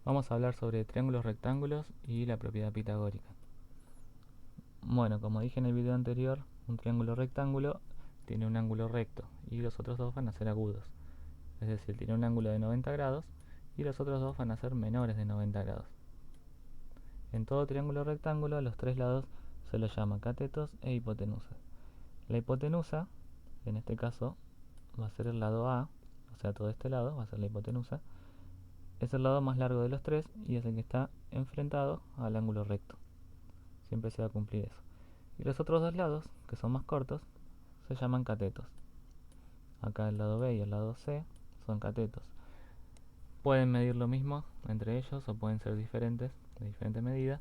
Vamos a hablar sobre triángulos rectángulos y la propiedad pitagórica. Bueno, como dije en el video anterior, un triángulo rectángulo tiene un ángulo recto y los otros dos van a ser agudos. Es decir, tiene un ángulo de 90 grados y los otros dos van a ser menores de 90 grados. En todo triángulo rectángulo, a los tres lados se los llama catetos e hipotenusa. La hipotenusa, en este caso, va a ser el lado A, o sea, todo este lado va a ser la hipotenusa. Es el lado más largo de los tres y es el que está enfrentado al ángulo recto. Siempre se va a cumplir eso. Y los otros dos lados, que son más cortos, se llaman catetos. Acá el lado B y el lado C son catetos. Pueden medir lo mismo entre ellos o pueden ser diferentes, de diferente medida,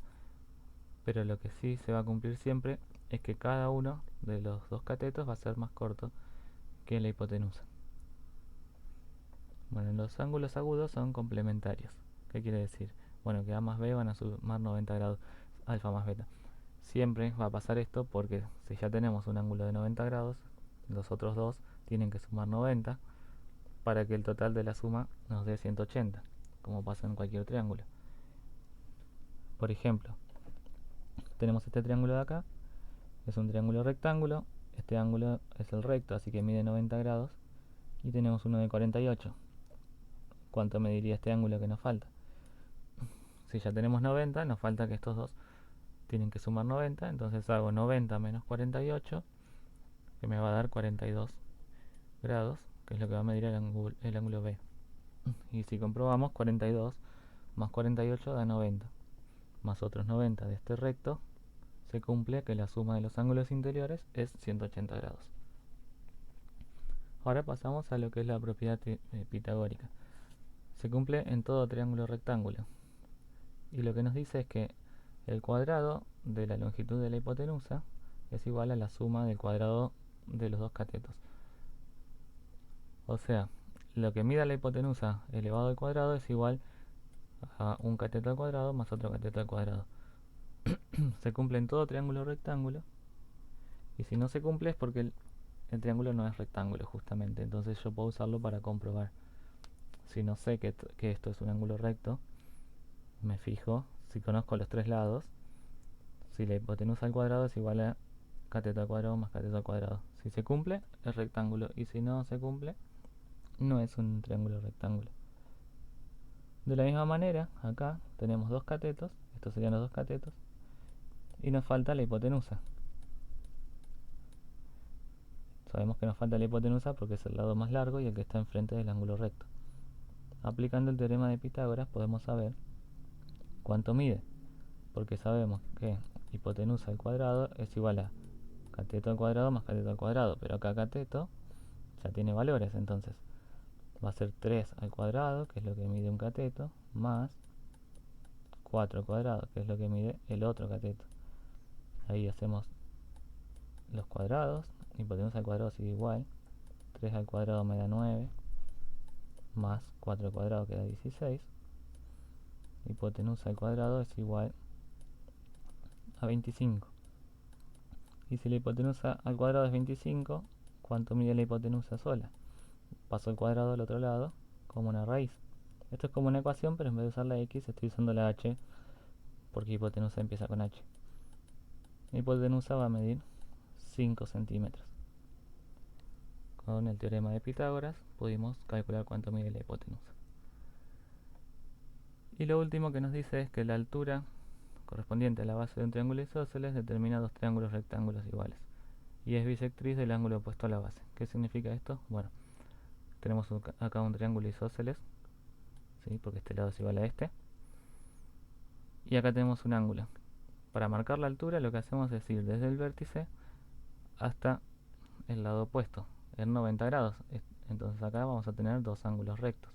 pero lo que sí se va a cumplir siempre es que cada uno de los dos catetos va a ser más corto que la hipotenusa. Bueno, los ángulos agudos son complementarios. ¿Qué quiere decir? Bueno, que A más B van a sumar 90 grados, alfa más beta. Siempre va a pasar esto porque si ya tenemos un ángulo de 90 grados, los otros dos tienen que sumar 90 para que el total de la suma nos dé 180, como pasa en cualquier triángulo. Por ejemplo, tenemos este triángulo de acá, es un triángulo rectángulo, este ángulo es el recto, así que mide 90 grados, y tenemos uno de 48. ¿Cuánto mediría este ángulo que nos falta? Si ya tenemos 90, nos falta que estos dos tienen que sumar 90, entonces hago 90 menos 48, que me va a dar 42 grados, que es lo que va a medir el ángulo B. Y si comprobamos, 42 más 48 da 90, más otros 90 de este recto, se cumple que la suma de los ángulos interiores es 180 grados. Ahora pasamos a lo que es la propiedad pitagórica. Se cumple en todo triángulo rectángulo. Y lo que nos dice es que el cuadrado de la longitud de la hipotenusa es igual a la suma del cuadrado de los dos catetos. O sea, lo que mida la hipotenusa elevado al cuadrado es igual a un cateto al cuadrado más otro cateto al cuadrado. Se cumple en todo triángulo rectángulo, y si no se cumple es porque el triángulo no es rectángulo justamente, entonces yo puedo usarlo para comprobar. Si no sé que esto es un ángulo recto, me fijo, si conozco los tres lados, si la hipotenusa al cuadrado es igual a cateto al cuadrado más cateto al cuadrado. Si se cumple, es rectángulo, y si no se cumple, no es un triángulo rectángulo. De la misma manera, acá tenemos dos catetos, estos serían los dos catetos, y nos falta la hipotenusa. Sabemos que nos falta la hipotenusa porque es el lado más largo y el que está enfrente del ángulo recto. Aplicando el teorema de Pitágoras podemos saber cuánto mide, porque sabemos que hipotenusa al cuadrado es igual a cateto al cuadrado más cateto al cuadrado, pero acá cateto ya tiene valores, entonces va a ser 3 al cuadrado, que es lo que mide un cateto, más 4 al cuadrado, que es lo que mide el otro cateto. Ahí hacemos los cuadrados, hipotenusa al cuadrado sigue igual, 3 al cuadrado me da 9, más 4 al cuadrado que da 16, hipotenusa al cuadrado es igual a 25. Y si la hipotenusa al cuadrado es 25, ¿cuánto mide la hipotenusa sola? Paso el cuadrado al otro lado como una raíz. Esto es como una ecuación, pero en vez de usar la x estoy usando la h, porque hipotenusa empieza con h. La hipotenusa va a medir 5 centímetros. Con el teorema de Pitágoras pudimos calcular cuánto mide la hipotenusa. Y lo último que nos dice es que la altura correspondiente a la base de un triángulo isósceles determina dos triángulos rectángulos iguales y es bisectriz del ángulo opuesto a la base. ¿Qué significa esto? Bueno, tenemos acá un triángulo isósceles, ¿sí? Porque este lado es igual a este, y acá tenemos un ángulo. Para marcar la altura lo que hacemos es ir desde el vértice hasta el lado opuesto en 90 grados. Entonces acá vamos a tener dos ángulos rectos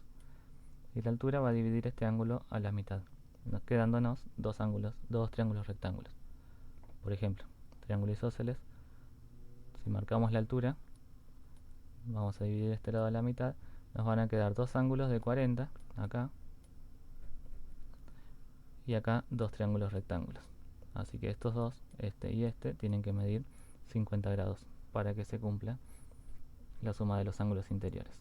y la altura va a dividir este ángulo a la mitad, quedándonos dos triángulos rectángulos. Por ejemplo, triángulo isósceles, si marcamos la altura, vamos a dividir este lado a la mitad, nos van a quedar dos ángulos de 40 acá, y acá dos triángulos rectángulos. Así que estos dos, este y este, tienen que medir 50 grados para que se cumpla la suma de los ángulos interiores.